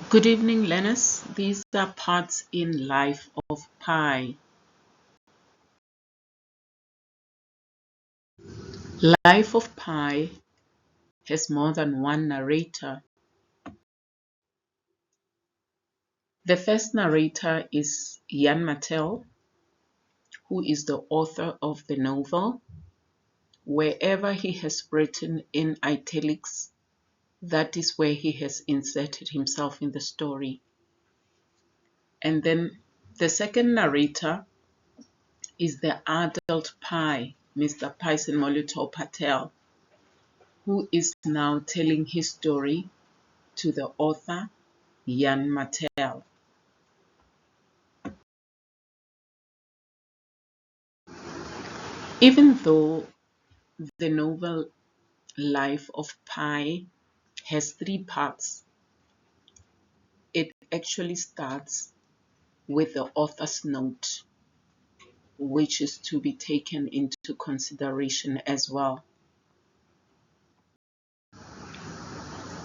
Good evening, learners. These are parts in Life of Pi. Life of Pi has more than one narrator. The first narrator is Jan Mattel, who is the author of the novel. Wherever he has written in italics, that is where he has inserted himself in the story. And then the second narrator is the adult Pi, Mr. Pyson Molitor Patel, who is now telling his story to the author, Jan Mattel. Even though the novel Life of Pi has three parts, it actually starts with the author's note, which is to be taken into consideration as well.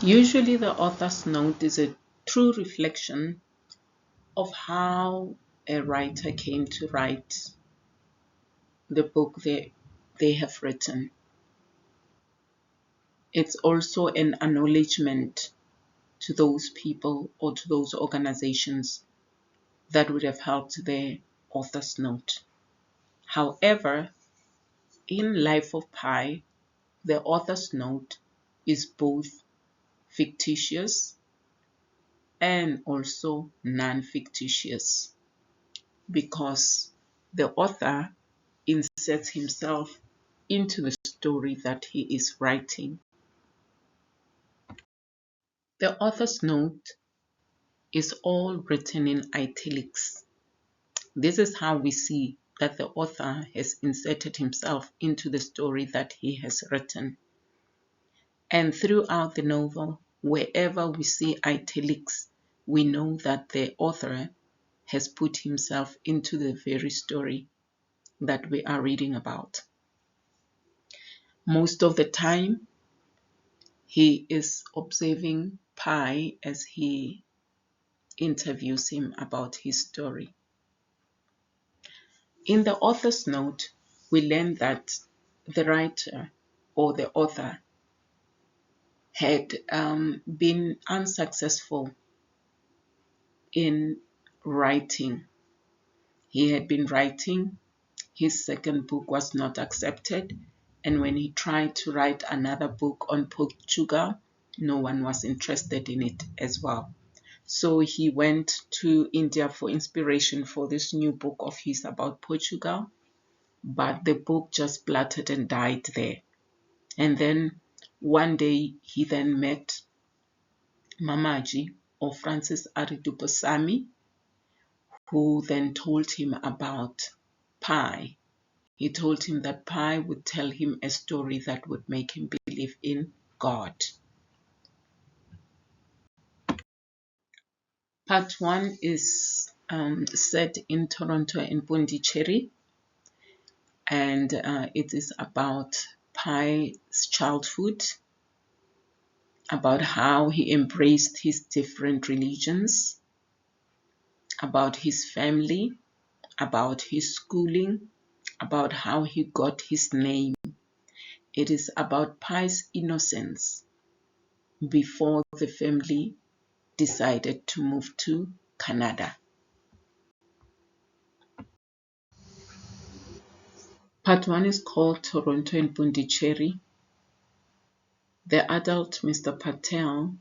Usually the author's note is a true reflection of how a writer came to write the book they have written. It's also an acknowledgement to those people or to those organizations that would have helped their author's note. However, in Life of Pi, the author's note is both fictitious and also non-fictitious, because the author inserts himself into the story that he is writing. The author's note is all written in italics. This is how we see that the author has inserted himself into the story that he has written. And throughout the novel, wherever we see italics, we know that the author has put himself into the very story that we are reading about. Most of the time, he is observing Pi as he interviews him about his story. In the author's note, we learn that the writer or the author had been unsuccessful in writing. He had been writing, his second book was not accepted, and when he tried to write another book on Portugal, no one was interested in it as well. So he went to India for inspiration for this new book of his about Portugal, but the book just splattered and died there. And then one day he then met Mamaji, or Francis Aristotle, who then told him about Pi. He told him that Pi would tell him a story that would make him believe in God. Part 1 is set in Toronto and Pondicherry, and it is about Pi's childhood, about how he embraced his different religions, about his family, about his schooling, about how he got his name. It is about Pi's innocence before the family decided to move to Canada. Part 1 is called Toronto and Pondicherry. The adult Mr. Patel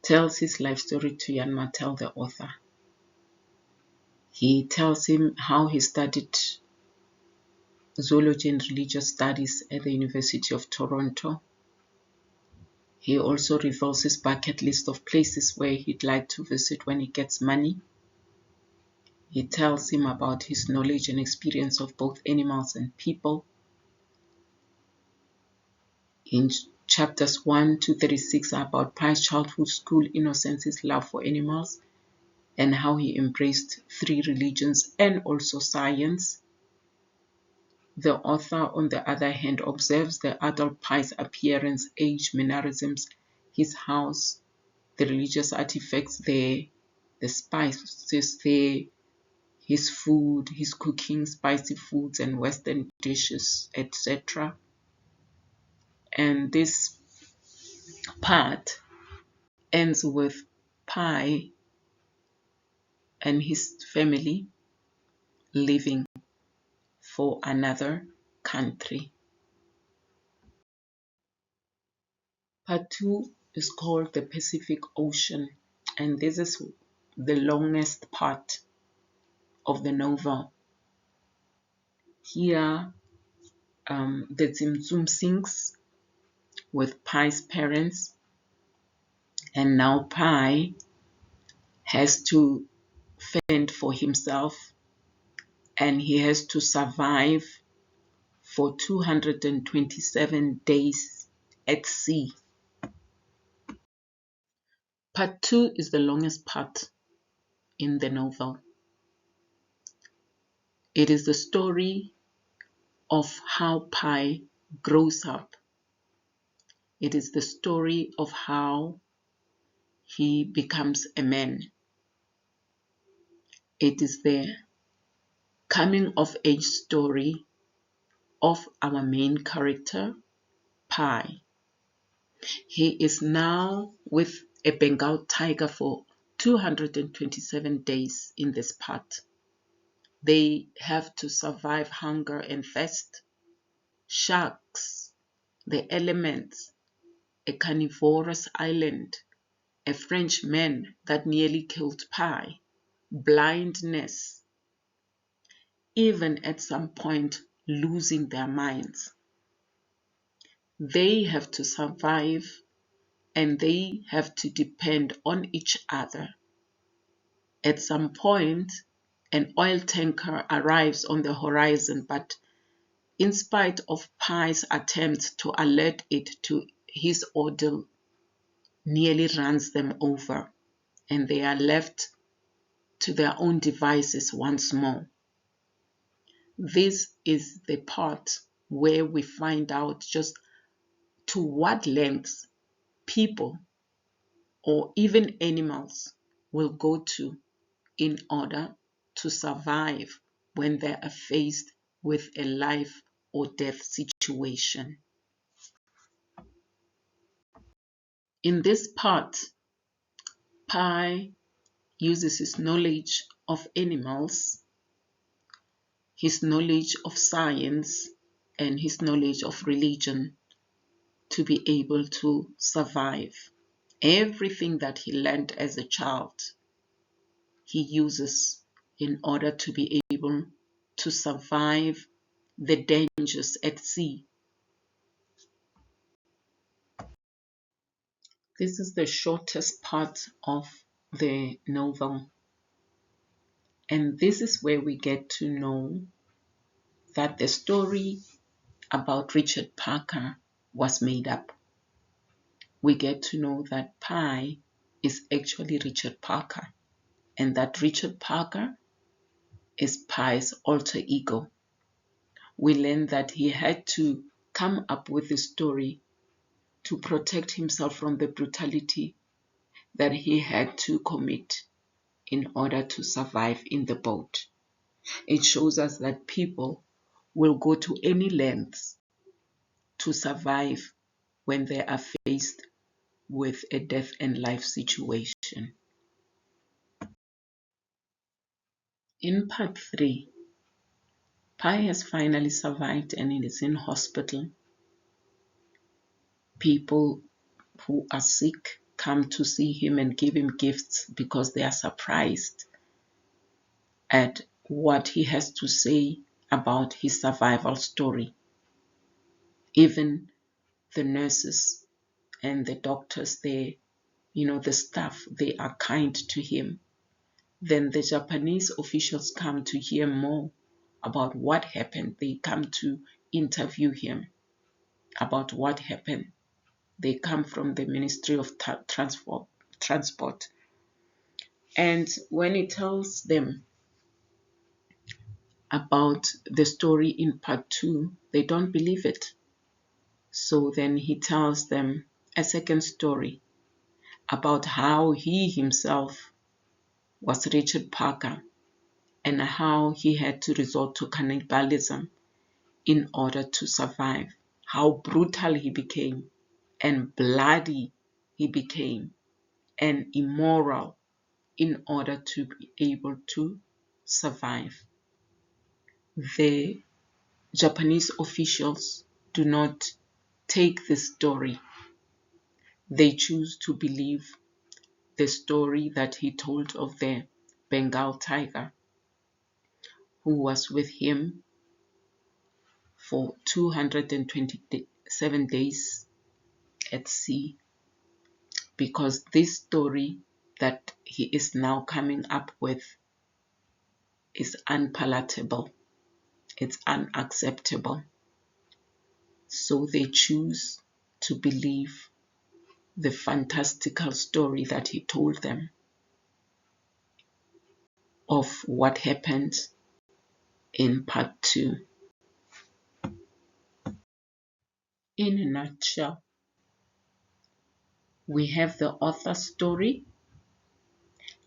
tells his life story to Jan Mattel, the author. He tells him how he studied zoology and religious studies at the University of Toronto. He also reveals his bucket list of places where he'd like to visit when he gets money. He tells him about his knowledge and experience of both animals and people. In chapters 1 to 36 are about Pi's childhood, school, innocence, his love for animals, and how he embraced three religions and also science. The author, on the other hand, observes the adult Pi's appearance, age, mannerisms, his house, the religious artifacts there, the spices there, his food, his cooking, spicy foods and Western dishes, etc. And this part ends with Pi and his family leaving for another country. Part 2 is called the Pacific Ocean, and this is the longest part of the novel. Here, the Tsimtsum sings with Pi's parents, and now Pi has to fend for himself, and he has to survive for 227 days at sea. Part 2 is the longest part in the novel. It is the story of how Pi grows up. It is the story of how he becomes a man. It is the coming of age story of our main character, Pi. He is now with a Bengal tiger for 227 days in this part. They have to survive hunger and thirst, sharks, the elements, a carnivorous island, a Frenchman that nearly killed Pi, blindness, even at some point losing their minds. They have to survive and they have to depend on each other. At some point, an oil tanker arrives on the horizon, but in spite of Pi's attempts to alert it to his ordeal, nearly runs them over, and they are left to their own devices once more. This is the part where we find out just to what lengths people or even animals will go to in order to survive when they are faced with a life or death situation. In this part, Pi uses his knowledge of animals, his knowledge of science, and his knowledge of religion to be able to survive. Everything that he learned as a child, he uses in order to be able to survive the dangers at sea. This is the shortest part of the novel, and this is where we get to know that the story about Richard Parker was made up. We get to know that Pi is actually Richard Parker, and that Richard Parker is Pi's alter ego. We learn that he had to come up with a story to protect himself from the brutality that he had to commit in order to survive in the boat. It shows us that people will go to any lengths to survive when they are faced with a death and life situation. In part 3, Pi has finally survived and is in hospital. People who are sick come to see him and give him gifts because they are surprised at what he has to say about his survival story. Even the nurses and the doctors there, the staff, they are kind to him. Then the Japanese officials come to hear more about what happened. They come to interview him about what happened. They come from the Ministry of Transport. And when he tells them about the story in part 2, they don't believe it. So then he tells them a second story about how he himself was Richard Parker and how he had to resort to cannibalism in order to survive, how brutal he became and bloody he became and immoral in order to be able to survive. The Japanese officials do not take this story. They choose to believe the story that he told of the Bengal tiger who was with him for 227 days at sea, because this story that he is now coming up with is unpalatable, it's unacceptable. So they choose to believe the fantastical story that he told them of what happened in part 2. In a nutshell, we have the author's story,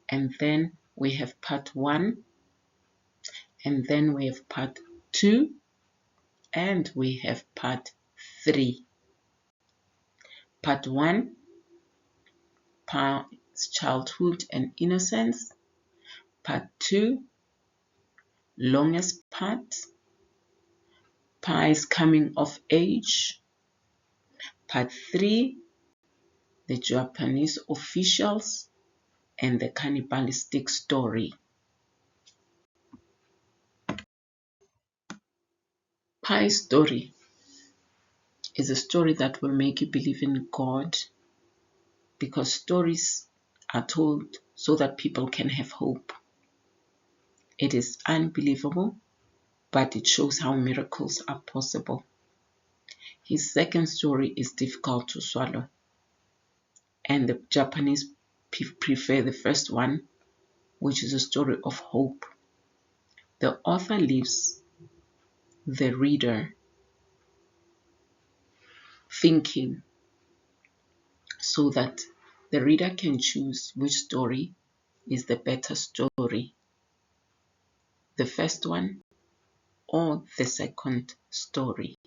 and then we have part 1, and then we have part 2, and we have part 3. Part 1, Pi's childhood and innocence. Part 2, longest part, Pi's coming of age. Part 3, the Japanese officials and the cannibalistic story. Pi's story is a story that will make you believe in God, because stories are told so that people can have hope. It is unbelievable, but it shows how miracles are possible. His second story is difficult to swallow, and the Japanese prefer the first one, which is a story of hope. The author leaves the reader thinking so that the reader can choose which story is the better story, the first one or the second story.